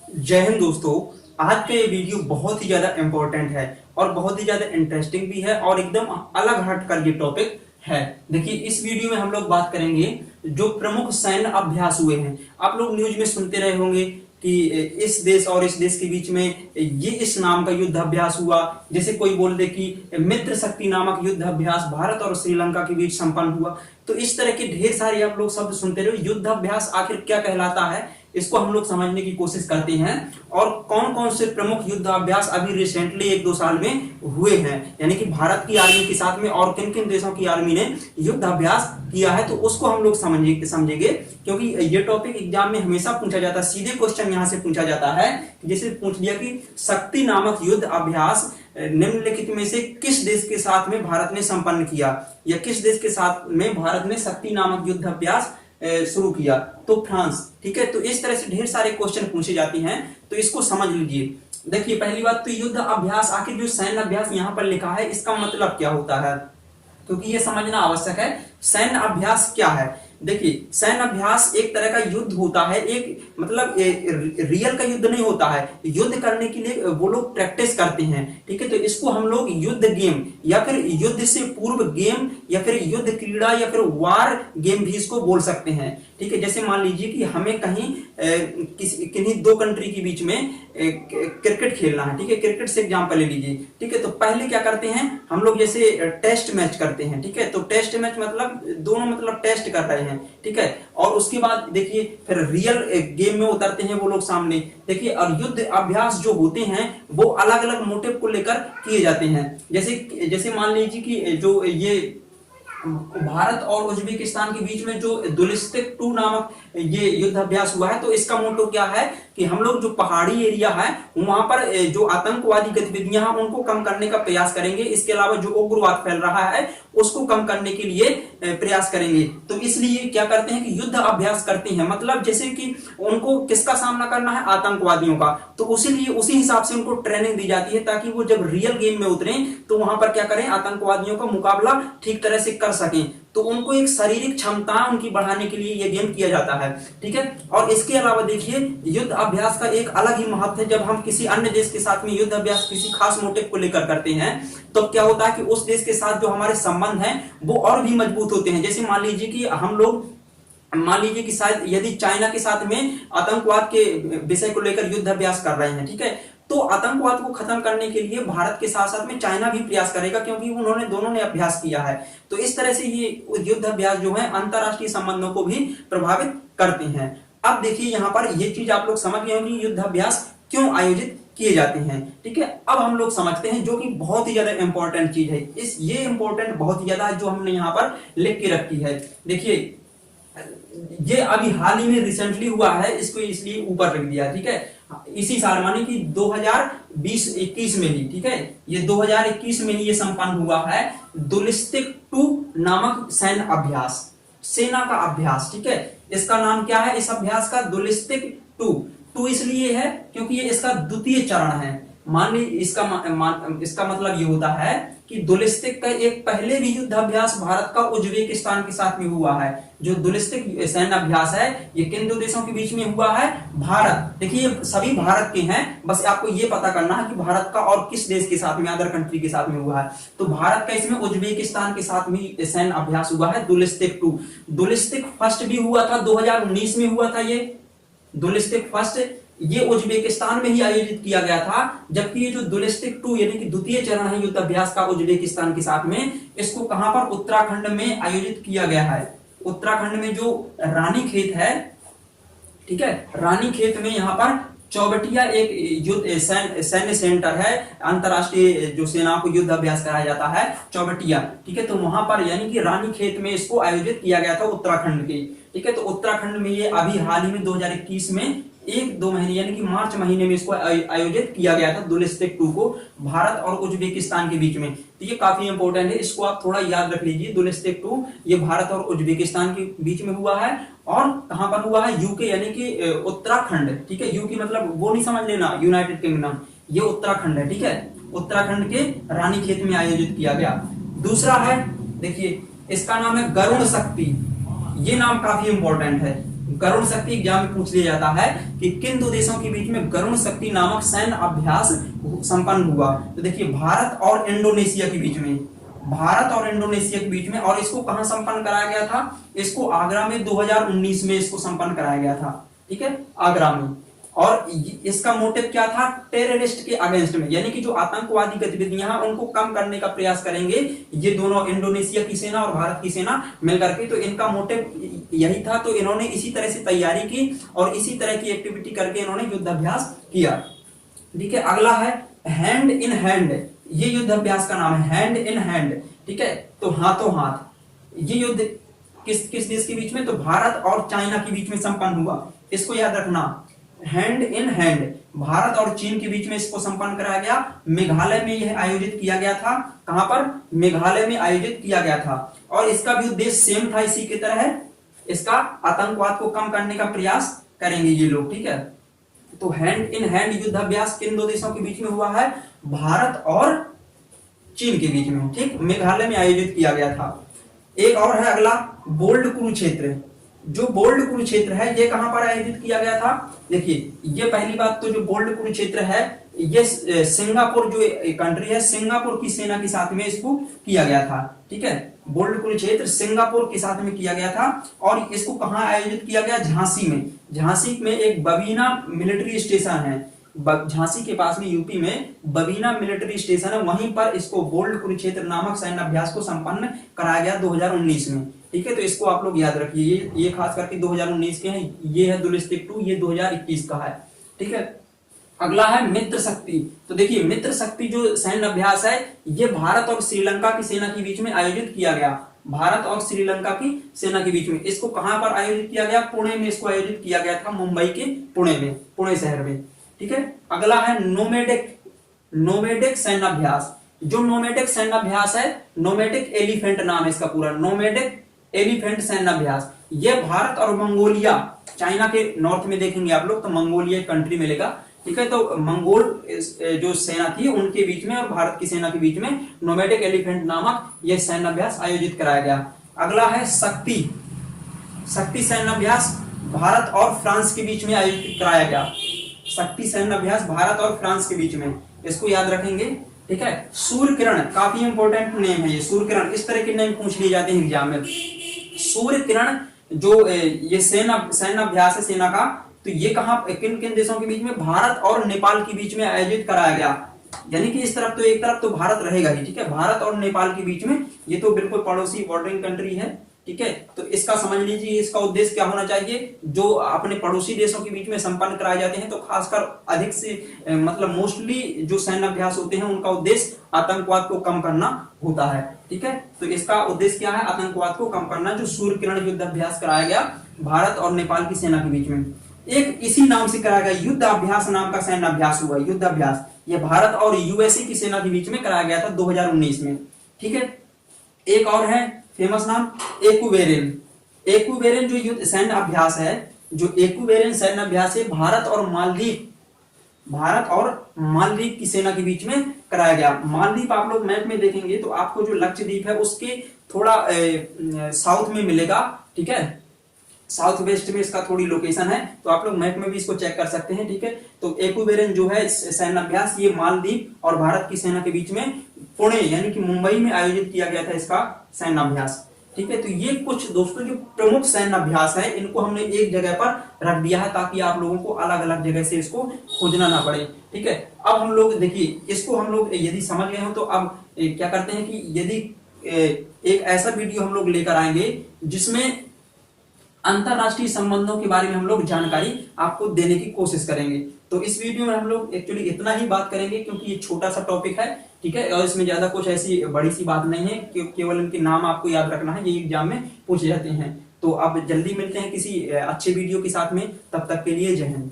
जय हिंद दोस्तों। आज का ये वीडियो बहुत ही ज्यादा इंपॉर्टेंट है और बहुत ही ज्यादा इंटरेस्टिंग भी है और एकदम अलग हट कर ये टॉपिक है। देखिए, इस वीडियो में हम लोग बात करेंगे जो प्रमुख सैन्य अभ्यास हुए हैं। आप लोग न्यूज में सुनते रहे होंगे कि इस देश और इस देश के बीच में ये इस नाम का युद्ध अभ्यास हुआ। जैसे कोई बोल दे कि मित्र शक्ति नामक युद्ध अभ्यास भारत और श्रीलंका के बीच संपन्न हुआ। तो इस तरह के ढेर सारे आप लोग शब्द सुनते रहे। युद्ध अभ्यास आखिर क्या कहलाता है, इसको हम लोग समझने की कोशिश करते हैं और कौन कौन से प्रमुख युद्ध अभ्यास अभी रिसेंटली 1-2 साल में हुए हैं, यानी कि भारत की आर्मी के साथ में और किन किन देशों की आर्मी ने युद्ध अभ्यास किया है, तो उसको हम लोग समझेंगे। क्योंकि ये टॉपिक एग्जाम में हमेशा पूछा जाता है। सीधे क्वेश्चन यहां से पूछा जाता है, जैसे पूछ लिया कि शक्ति नामक युद्ध अभ्यास निम्नलिखित में से किस देश के साथ में भारत ने संपन्न किया, या किस देश के साथ में भारत ने शक्ति नामक युद्ध अभ्यास शुरू किया। तो फ्रांस। ठीक है, तो इस तरह से ढेर सारे क्वेश्चन पूछे जाते हैं, तो इसको समझ लीजिए। देखिए, पहली बात तो युद्ध अभ्यास, आखिर जो सैन्य अभ्यास यहाँ पर लिखा है इसका मतलब क्या होता है, क्योंकि ये समझना आवश्यक है। सैन्य अभ्यास क्या है? देखिए, सैन्य अभ्यास एक तरह का युद्ध होता है। एक मतलब रियल का युद्ध नहीं होता है। युद्ध करने के लिए वो लोग प्रैक्टिस करते हैं। ठीक है, तो इसको हम लोग युद्ध गेम या फिर युद्ध से पूर्व गेम या फिर युद्ध क्रीड़ा या फिर वार गेम भी इसको बोल सकते हैं। ठीक है, जैसे मान लीजिए कि हमें कहीं किन्हीं दो कंट्री के बीच में क्रिकेट खेलना है। ठीक है, क्रिकेट से एग्जांपल ले लीजिए। ठीक है, तो पहले क्या करते हैं हम लोग, जैसे टेस्ट मैच करते हैं। ठीक है, तो टेस्ट मैच मतलब दोनों मतलब टेस्ट कर रहे हैं। ठीक है, और उसके बाद देखिए फिर रियल गेम में उतरते हैं वो लोग सामने। देखिए, और युद्ध अभ्यास जो होते हैं वो अलग अलग मोटिव को लेकर किए जाते हैं। जैसे मान लीजिए कि जो ये भारत और उज्बेकिस्तान के बीच में जो दुलिस्तिक 2 नामक ये युद्ध अभ्यास हुआ है, तो इसका मोटो क्या है कि हम लोग जो पहाड़ी एरिया है वहां पर जो आतंकवादी गतिविधियां हैं उनको कम करने का प्रयास करेंगे। इसके अलावा जो उग्रवाद फैल रहा है उसको कम करने के लिए प्रयास करेंगे। तो इसलिए क्या करते हैं कि युद्ध अभ्यास करते हैं, मतलब जैसे कि उनको किसका सामना करना है, आतंकवादियों का। तो उसी हिसाब से उनको ट्रेनिंग दी जाती है ताकि वो जब रियल गेम में उतरे तो वहां पर क्या करें, आतंकवादियों का मुकाबला ठीक तरह से कर सकें। तो उनको एक शारीरिक क्षमता उनकी बढ़ाने के लिए यह गेम किया जाता है। ठीक है, और इसके अलावा देखिए युद्ध अभ्यास का एक अलग ही महत्व है। जब हम किसी अन्य देश के साथ में युद्ध अभ्यास किसी खास मोटिव को लेकर करते हैं तो क्या होता है कि उस देश के साथ जो हमारे संबंध हैं वो और भी मजबूत होते हैं। जैसे मान लीजिए कि शायद यदि चाइना के साथ में आतंकवाद के विषय को लेकर युद्ध अभ्यास कर रहे हैं। ठीक है, तो आतंकवाद को खत्म करने के लिए भारत के साथ साथ में चाइना भी प्रयास करेगा, क्योंकि दोनों ने अभ्यास किया है। तो इस तरह से ये युद्ध अभ्यास जो है अंतरराष्ट्रीय संबंधों को भी प्रभावित करते हैं। अब देखिए, यहाँ पर ये चीज आप लोग समझ गए होंगे युद्ध अभ्यास क्यों आयोजित किए जाते हैं। ठीक है, अब हम लोग समझते हैं जो कि बहुत ही ज्यादा इंपॉर्टेंट चीज है। ये इंपॉर्टेंट बहुत ही ज्यादा है जो हमने यहाँ पर लिख के रखी है। देखिए, ये अभी हाल ही में रिसेंटली हुआ है, इसको इसलिए ऊपर रख दिया। ठीक है, इसी साल माने कि 2020-21 में ही। ठीक है, ये 2021 में ही ये संपन्न हुआ है दुलिस्तिक 2 नामक सैन्य अभ्यास, सेना का अभ्यास। ठीक है, इसका नाम क्या है इस अभ्यास का, दुलिस्तिक 2 इसलिए है क्योंकि ये इसका द्वितीय चरण है। मान ली इसका मतलब ये होता है कि दुलिस्तिक का एक पहले भी युद्ध अभ्यास भारत का उज्बेकिस्तान के साथ में हुआ है। जो दुलिस्तिक सैन्य अभ्यास है ये किन 2 देशों के बीच में हुआ है, भारत। देखिए, ये सभी भारत के हैं, बस आपको ये पता करना है कि भारत का और किस देश के साथ में, अदर कंट्री के साथ में हुआ है। तो भारत का इसमें उज्बेकिस्तान के साथ में सैन्य अभ्यास हुआ है दुलिस्तिक 2। दुलिस्तिक फर्स्ट भी हुआ था, 2019 में हुआ था। ये दुलिस्तिक फर्स्ट ये उज्बेकिस्तान में ही आयोजित किया गया था, जबकि ये जो दुलिस्तिक 2 यानी कि द्वितीय चरण है युद्ध अभ्यास का उज्बेकिस्तान के साथ में, इसको कहां पर, उत्तराखंड में आयोजित किया गया है। उत्तराखंड में जो रानीखेत है, ठीक है, रानीखेत में यहाँ पर चौबटिया एक युद्ध सैन्य सेंटर है, अंतरराष्ट्रीय जो सेनाओं को युद्ध अभ्यास कराया जाता है, चौबटिया। ठीक है, तो वहां पर यानी कि रानीखेत में इसको आयोजित किया गया था उत्तराखंड के। ठीक है, तो उत्तराखंड में ये अभी हाल ही में 2021 में 1-2 महीने यानी कि मार्च महीने में इसको आयोजित किया गया था दुलिस्तिक 2 को भारत और उज्बेकिस्तान के बीच में। तो ये काफी इंपॉर्टेंट है, इसको आप थोड़ा याद रख लीजिए। दुलिस्तिक 2 ये भारत और उज्बेकिस्तान के बीच में हुआ है, और कहां पर हुआ है, यूके यानी कि उत्तराखंड। ठीक है, यूके मतलब वो नहीं समझ लेना यूनाइटेड किंगडम, ये उत्तराखंड है। ठीक है, उत्तराखंड के रानीखेत में आयोजित किया गया। दूसरा है, देखिए इसका नाम है गरुण शक्ति। ये नाम काफी इंपॉर्टेंट है। गरुण शक्ति एग्जाम में पूछ लिया जाता है कि किन दो देशों के बीच में गरुण शक्ति नामक सैन्य अभ्यास संपन्न हुआ। तो देखिए भारत और इंडोनेशिया के बीच में, भारत और इंडोनेशिया के बीच में। और इसको कहां संपन्न कराया गया था? इसको आगरा में 2019 में इसको संपन्न कराया गया था, ठीक है, आगरा में। और इसका मोटिव क्या था? टेररिस्ट के अगेंस्ट में, यानी कि जो आतंकवादी गतिविधियां हैं उनको कम करने का प्रयास करेंगे ये दोनों, इंडोनेशिया की सेना और भारत की सेना मिलकर के। तो इनका मोटिव यही था। तो इन्होंने इसी तरह से तैयारी की और इसी तरह की एक्टिविटी करके इन्होंने युद्धाभ्यास किया, ठीक है। अगला है हैंड इन हैंड, ये युद्धाभ्यास का नाम है, हैंड इन हैंड, ठीक है। तो हाथों हाथ ये युद्ध किस किस देश के बीच में? तो भारत और चाइना के बीच में संपन्न हुआ। इसको याद रखना, हैंड इन हैंड, भारत और चीन के बीच में इसको संपन्न कराया गया। मेघालय में यह आयोजित किया गया था। कहां पर? मेघालय में आयोजित किया गया था। और इसका भी उद्देश्य सेम था, इसी की तरह है। इसका आतंकवाद को कम करने का प्रयास करेंगे ये लोग, ठीक है। तो हैंड इन हैंड युद्धाभ्यास किन दो देशों के बीच में हुआ है? भारत और चीन के बीच में, ठीक, मेघालय में आयोजित किया गया था। एक और है अगला, बोल्ड कुरुक्षेत्र। जो बोल्ड कुरुक्षेत्र है ये कहां पर आयोजित किया गया था? देखिए ये पहली बात तो जो बोल्ड कुरुक्षेत्र है ये सिंगापुर जो कंट्री है, सिंगापुर की सेना के साथ में इसको किया गया था, ठीक है। बोल्ड कुरुक्षेत्र सिंगापुर के साथ में किया गया था। और इसको कहां आयोजित किया गया? झांसी में। झांसी में एक बबीना मिलिट्री स्टेशन है, झांसी के पास में यूपी में बबीना मिलिट्री स्टेशन है, वहीं पर इसको बोल्ड कुरुक्षेत्र नामक सैन्य अभ्यास को संपन्न कराया गया 2019 में, ठीक है। तो इसको आप लोग याद रखिए, ये खास करके 2019 के हैं। ये है दुलिस्तिक 2, ये 2021 का है, ठीक है। अगला है मित्र शक्ति। तो देखिए मित्र शक्ति जो सैन्य अभ्यास है ये भारत और श्रीलंका की सेना के बीच में आयोजित किया गया, भारत और श्रीलंका की सेना के बीच में। इसको कहां पर आयोजित किया गया? पुणे में इसको आयोजित किया गया था, मुंबई के पुणे में, पुणे शहर में, ठीक है। अगला है नोमैडिक, नोमैडिक सैन्य अभ्यास। जो नोमैडिक सैन्य अभ्यास है, नोमैडिक एलिफेंट नाम है इसका पूरा, नोमैडिक एलिफेंट सैन्य अभ्यास। यह भारत और मंगोलिया, चाइना के नॉर्थ में देखेंगे आप लोग तो मंगोलिया कंट्री मिलेगा, ठीक है। तो मंगोल जो सेना थी उनके बीच में और भारत की सेना के बीच में नोमैडिक एलिफेंट नामक यह सैन्य अभ्यास आयोजित कराया गया। अगला है शक्ति, शक्ति सैन्य अभ्यास भारत और फ्रांस के बीच में आयोजित कराया गया। शक्ति सैन्य अभ्यास भारत और फ्रांस के बीच में, इसको याद रखेंगे, ठीक है। सूर्य किरण काफी इंपॉर्टेंट नेम है ये, सूर्य किरण। इस तरह के नेम पूछ लिए जाते हैं एग्जाम में। सूर्य किरण जो ये सैन्य अभ्यास है सेना का, तो ये कहां किन किन देशों के बीच में? भारत और नेपाल के बीच में आयोजित कराया गया। यानी कि इस तरफ तो एक तरफ तो भारत रहेगा ही, ठीक है, भारत और नेपाल के बीच में। ये तो बिल्कुल पड़ोसी बॉर्डरिंग कंट्री है, ठीक है। तो इसका समझ लीजिए इसका उद्देश्य क्या होना चाहिए? जो अपने पड़ोसी देशों के बीच में संपन्न कराए जाते हैं तो खासकर अधिक से मतलब मोस्टली जो सैन्य अभ्यास होते हैं उनका उद्देश्य आतंकवाद को कम करना होता है, ठीक है। तो इसका उद्देश्य क्या है? आतंकवाद को कम करना। जो सूर्य किरण युद्ध अभ्यास कराया गया भारत और नेपाल की सेना के बीच में। एक इसी नाम से कराया गया युद्ध अभ्यास नाम का सैन्य अभ्यास हुआ, युद्ध अभ्यास। यह भारत और यूएसए की सेना के बीच में कराया गया था 2019 में, ठीक है। एक और है फेमस नाम, एक्वेरियन। एक्वेरियन जो युद्ध सैन्य अभ्यास है, जो एक्वेरियन सैन्य अभ्यास है भारत और मालदीव, भारत और मालदीव की सेना के बीच में कराया गया। मालदीव आप लोग मैप में देखेंगे तो आपको जो लक्षद्वीप है उसके थोड़ा साउथ में मिलेगा, ठीक है, साउथ वेस्ट में इसका थोड़ी लोकेशन है। तो आप लोग मैप में भी इसको चेक कर सकते हैं, ठीक है। तो एक्वेरियन जो है सैन्य अभ्यास ये मालदीव और भारत की सेना के बीच में पुणे यानी कि मुंबई में आयोजित किया गया था इसका सैन्य अभ्यास, ठीक है। तो ये कुछ दोस्तों जो प्रमुख सैन्य अभ्यास है इनको हमने एक जगह पर रख दिया है ताकि आप लोगों को अलग अलग जगह से इसको खोजना ना पड़े, ठीक है। अब हम लोग देखिए इसको हम लोग यदि समझ गए हो तो अब क्या करते हैं कि यदि एक ऐसा वीडियो हम लोग लेकर आएंगे जिसमें अंतरराष्ट्रीय संबंधों के बारे में हम लोग जानकारी आपको देने की कोशिश करेंगे। तो इस वीडियो में हम लोग एक्चुअली इतना ही बात करेंगे क्योंकि ये छोटा सा टॉपिक है, ठीक है, और इसमें ज्यादा कुछ ऐसी बड़ी सी बात नहीं है कि केवल इनके नाम आपको याद रखना है, ये एग्जाम में पूछे जाते हैं। तो अब जल्दी मिलते हैं किसी अच्छे वीडियो के साथ में, तब तक के लिए जय हिंद।